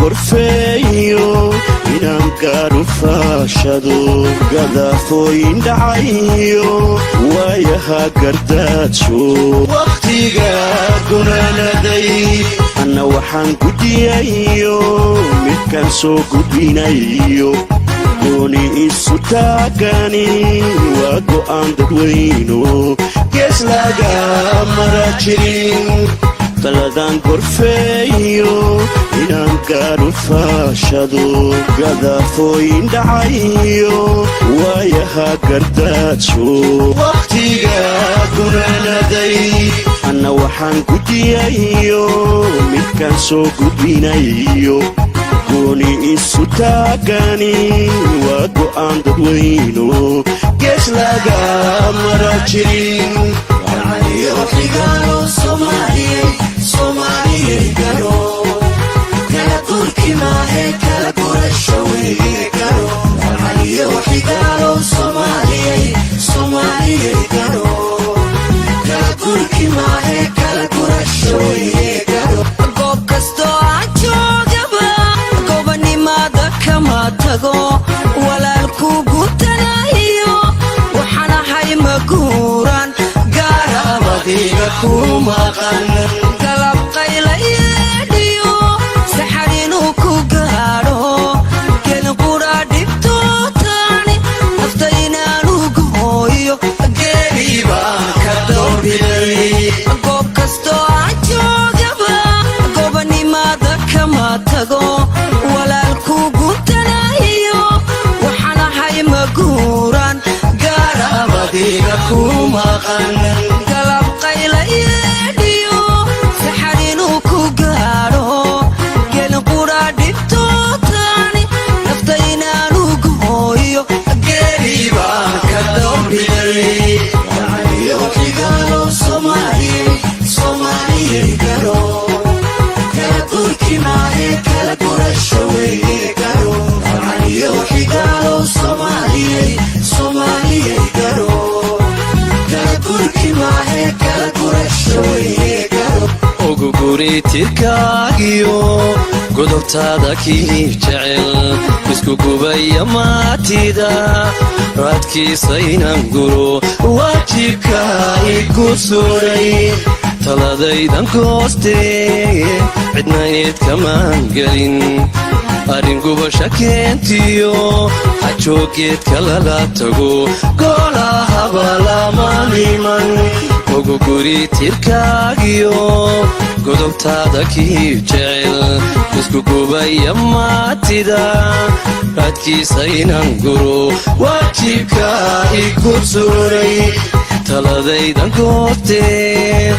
gorfeeyo inaan gaadho faashado gadaafooyin dhacayo waayaha gardaajo wakhtiga gunaanaday anna waxaan gudiyayo midkaan soo gudbinayo gooni isu taagani waa go'aan dadweyno gees laga mara jirin taladan gorfeeyo inaan gaadho faashado gadaafooyin dhacayo waayaha gardaajo wakhtiga gunaanaday anna waxaan gudiyayo midkaan soo gudbinayo gooni isu taagani waa go'aan dadweyno gees laga mara jirin walaalku gutanayo waxaan ahay maguuran gaarabadiga ku maqan galab qayla yeedhiyo saxar inuu ku gaadho gelin qura dhibtootaani nafta inaanu gooyo geeri baan ka doorbidhay goob kastoo aan joogaba goobanimaada kama tago walaalku gutanayo waxaan ahay maguuran gaarabadiga ku maqan galab qayla yeedhiyo saxar inuu ku gaadho gelin qura dhibtootaani nafta inaanu gooyo geeri baan ka doorbidhay oguguri tirkaagiyo godobtaada kii jecel isku gubaya maatida raadkiisa inaan guro waajibka igu suray taladaydan goostee cidna eed kamaan gelin arrin gubasha keentiyo hajoogeedka lala tago goolahaba lama niman oguguri tirkaagiyo godobtaada kii jecel isku gubaya maatida raadkiisa inaan guro waajibka igu suray taladaydan goostee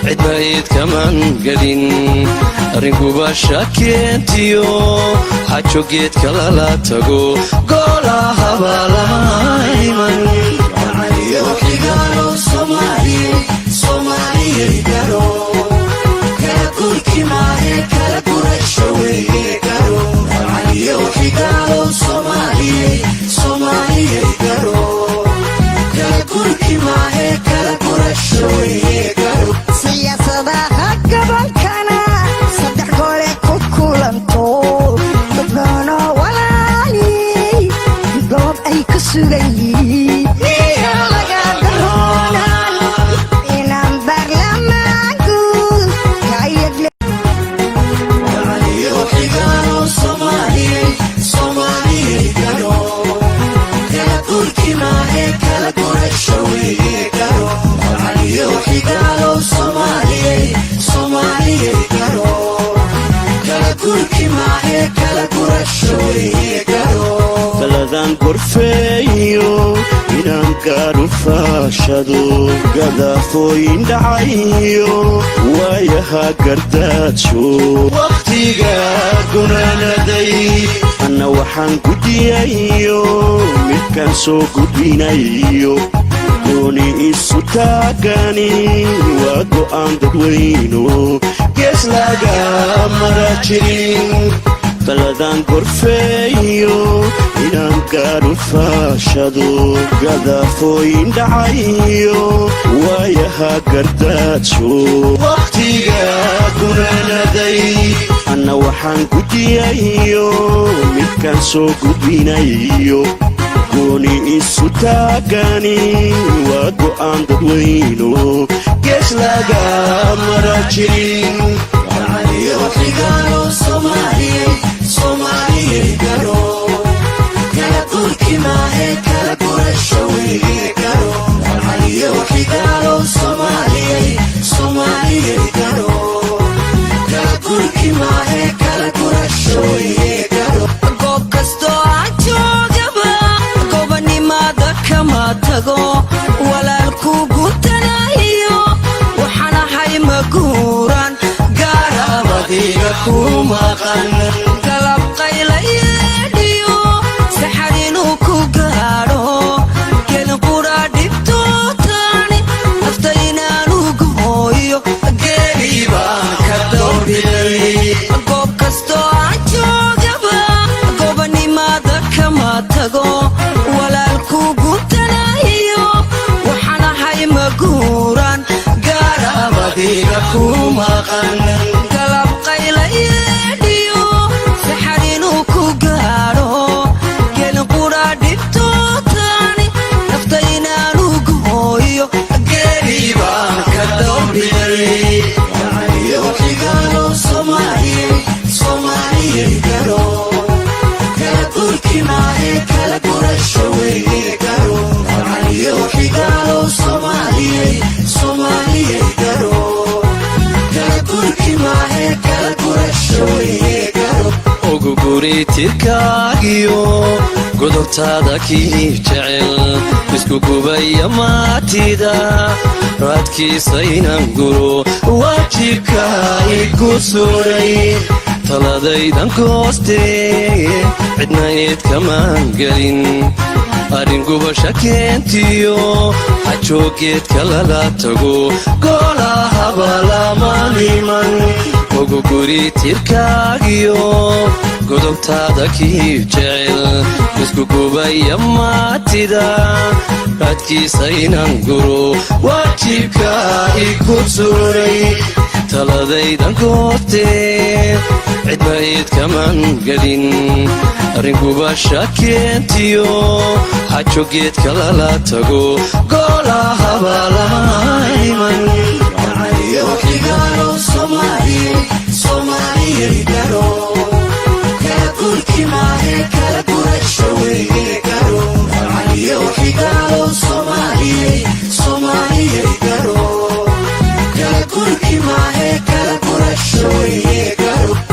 cidna eed kamaan gelin arrin gubasha keentiyo hajoogeedka lala tago goolahaba lama iman siyaasadaha gabalkana saddex goole ku kulanto dadnono walaaliyey goob ay ka sugan yihiin niyo laga daroonan inaan baarlamaanku kayagle taladan gorfeeyo inaan gaadho faashado gadaafooyin dhacayo waayaha gardaajo wakhtiga gunaanaday anna waxaan gudiyayo midkaan soo gudbinayo gooni isu taagani waa go'aan dadweyno gees laga mara jirin taladan gorfeeyo inaan gaadho faashado gadaafooyin dhacayo waayaha waayaha gardaajo waqtiga gunaanaday anna waxaan gudiyayo midkaan soo gudbinayo gooni isu taagani waa go'aan dadweyno gees laga mara jirin goob kastoo aan joogaba gobanimaada kama tago walaalku gutanayo waxaan ahay maguuran gaarabadiga ku maqan galab qayla yeedhiyo saxar inuu ku gaadho gelin qura dhibtootani nafta inaanu gooyo geeri baan ka dowbiday goob kastoo aan joogaba gobanimaada kama tago walaalku gutanayo waxaan ahay maguuran gaarabadiga ku maqan galab qayla yeedhiyo saxar inuu ku gaadho gelin qura dhibtootani nafta inaanu gooyo geeri baan ka dowbiday oguguri tirkaagiyo godobtaada kii jecel isku gubaya maatida raadkiisa inaan guro waajibka igu suray taladaydan koostee cidna eed kamaan gelin arrin gubasha keentiyo xajoogeedka lala tago goolahaba lama niman oguguri tirkaagiyo godobtaada kii jecel isku gubaya maatida raadkiisa inaan guro waajibka igu suray taladaydan koostee cidna eed kamaan gelin arrin gubasha keentiyo xajoogeedka lala tago goolahaba lama iman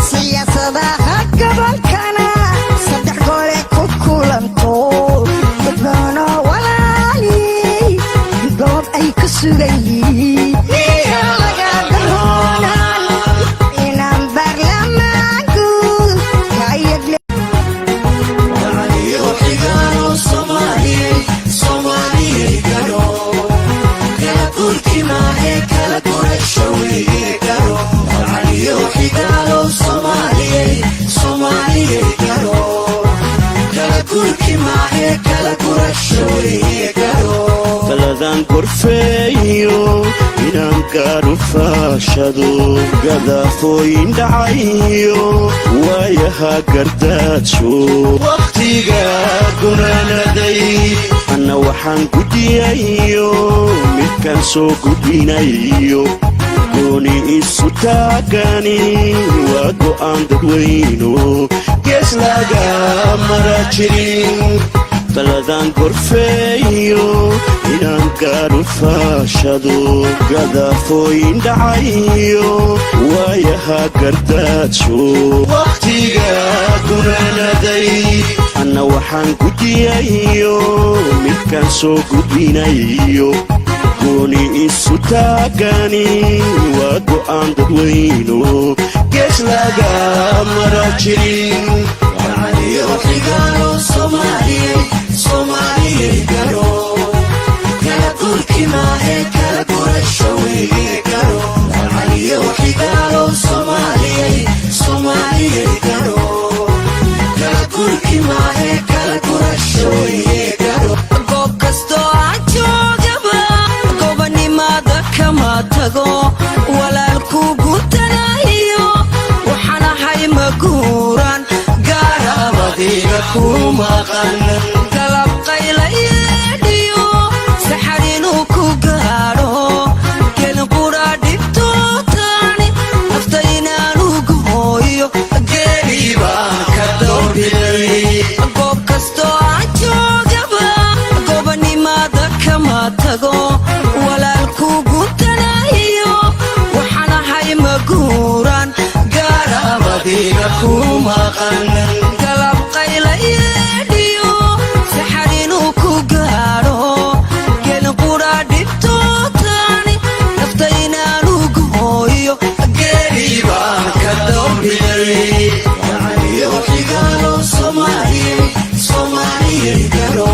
siyaasadaha gobolkana saddex goole ku kulanto dadbaano walaaliyey goob ay ka sugan yihiin miya laga daroonan inaan baarlamaanku kayagle taladan gorfeeyo inaan gaaru faashado gadaafooyin dhacayo waayaha gardaajo waqtiga gunaanaday anna waxaan gudiyayo midkaan soo gudbinayo gooni isu taagani waa go'aan dadweyno gees laga mara jirin taladan gorfeeyo inaan gaaru faashado gadaafooyin dhacayo waayaha gardaajo waqtiga gunaanaday anna waxaan gudiyayo midkaan soo gudbinayo gooni isu taagani waa go'aan dadweyno gees laga mara jirin goob kastoo aan joogaba gobanimaada tago walaalku gutanayo waxana hay maguuran gaarabadiga ku maqan galab qaylaydiyo saxarinu ku gaaro kelin qura dhibtootani naftaynaanu gooyo geeriba ka doorbiyay goob kastoo aan joogaba gobanimada kama tago walaalku gutanayo waxana hay maguuran gaarabadiga ku maqan galab qaylaydiyo saxarinu ku gaaro gelin qura dhibtootani naftaynaanu gooyo geeriba ka doorbiyay yo xigaalo Soomaaliyey garo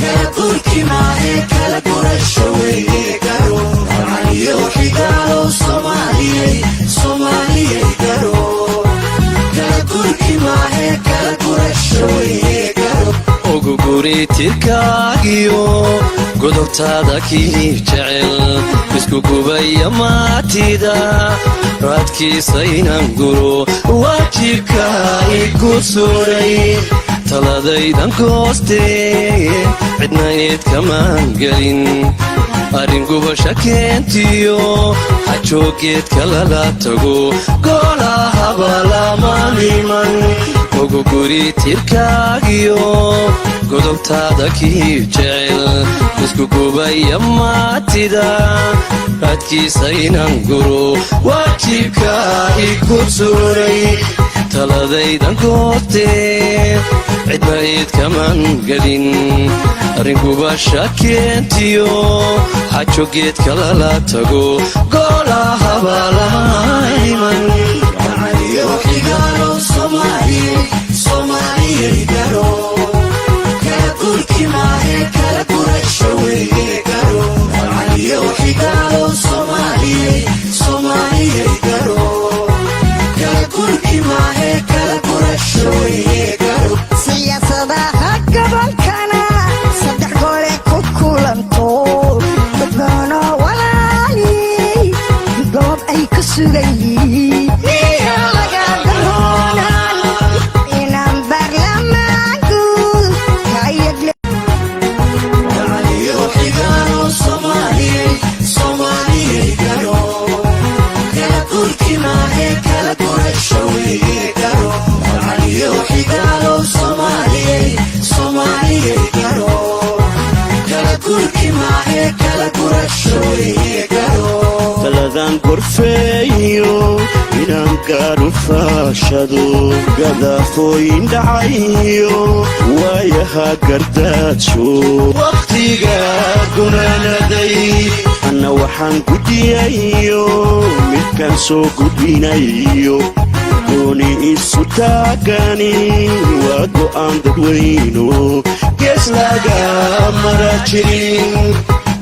kala gurki maahe kala gurasho weye garo yo xigaalo Soomaaliyey garo kala gurki maahe kala gurasho weye garo ugu guri tirkaagiyo godobtaada kii jecel isku gubaya maatida raadkiisa inaan guro waajibka igu suray taladaydan goostee cidna eed kamaan gelin arrin gubasha keentiyo hajoogeedka lala tago golahaba lama niman ugu guri tirkaagiyo godobtaada kii jecel isku gubaya maatida raadkiisa inaan guro waajibka igu suray taladaydan goostee cidna eed kamaan gelin arrin gubasha keentiyo hajoogeedka lala tago golahaba lama iman yo xigaalo Soomaaliyey garo kala gurki maahe kala gurasho weye garo yo xigaalo Soomaaliyey garo kala gurki maahe kala gurasho weye garo siyaasadaha gobolkana saddex gole ku kulanto dadbaana walaali goob ay ka sugan yihiin miya laga daroonan inaan baarlamaanku kayagle yo xigaalo Soomaaliyey garo kala gurki maahe kala gurasho weye garo yo xigaalo Soomaaliyey garo kala gurki maahe kala gurasho weye garo taladan gorfeeyo inaan gaadhu faashado gadaafooyin dhacayo waayaha gardaajo wakhtiga gunaanaday anna waxaan gudiyayo midkaan soo gudbinayo gooni isu taagani waa go'aan dadweyno gees laga mara jirin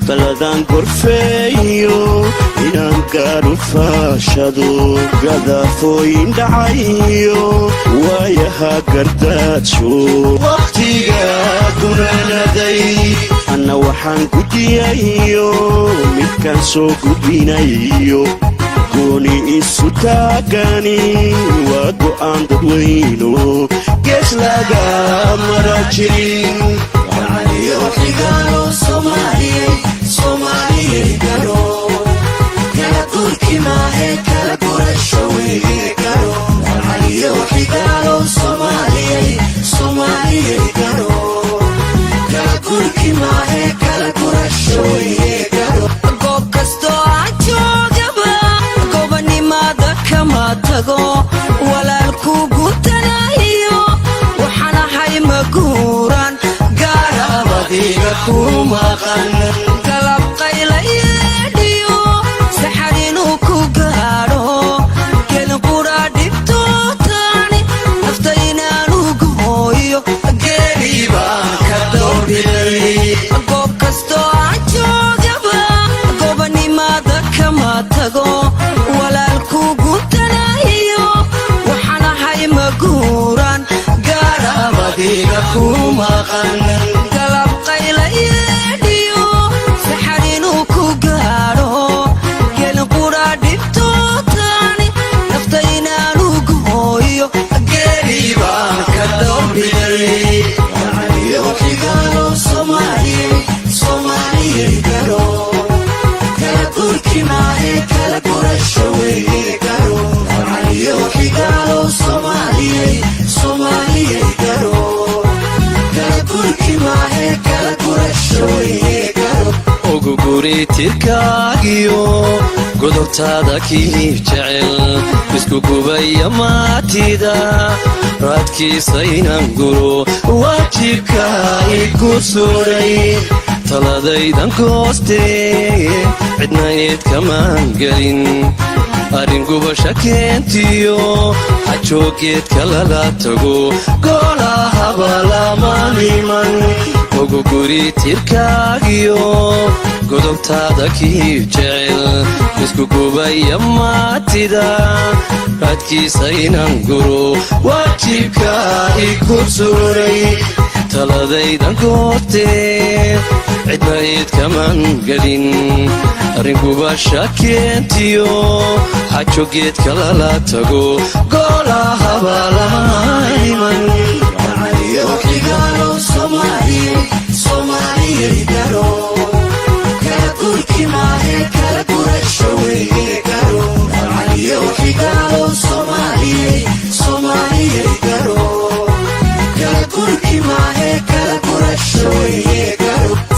taladan gorfeeyo inaan gaadhu faashado gadaafooyin dhacayo waayaha gardaajo wakhtiga gunaanaday anna waxaan gudiyayo midkaan soo gudbinayo gooni isu taagani waa go'aan dadweyno gees laga mara jirin yo xigaalo Soomaaliyey garo kala gurki maahe kala gurasho weye garo yo xigaalo Soomaaliyey garo kala gurki maahe kala gurasho weye garo goob kastoo aan joogaba gobanimada kama tago walaalku gutanayo waxana hay maguuran gaarabadiga ku maqan galab qaylaydiyo saxarinu ku gaaro kelin qura dhibtootani naftaynaanu gooyo geeriba ka doorbiyay goob kastoo aan joogaba gobanimada kama tago walaalku gutanayo waxana hay maguuran gaarabadiga ku maqan galab qaylaydiyo saxarinu ku gaaro tirkaagiyo godobtaada kii jecel isku gubaya maatida raadkiisaynan guro waajibka igu suray taladaydan koostee cidna eed kamaan gelin arrin gubasha keentiyo xajoogeedka lala tago golahaba lama dhiman ugu guri tirkaagiyo godobtaada kii jecel isku gubaya maatida raadkiisaynan guro waajibka igu suray taladaydan goortee cidna eed kamaan gelin arrin gubasha keentiyo xajoogeedka lala tago golahaba lama dhiman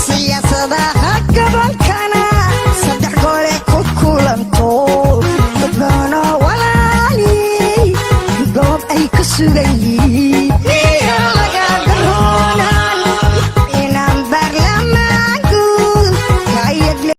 siyaasadaha gobolkana saddex gole ku kulanto dadbaana walaali goob ay ka sugayiin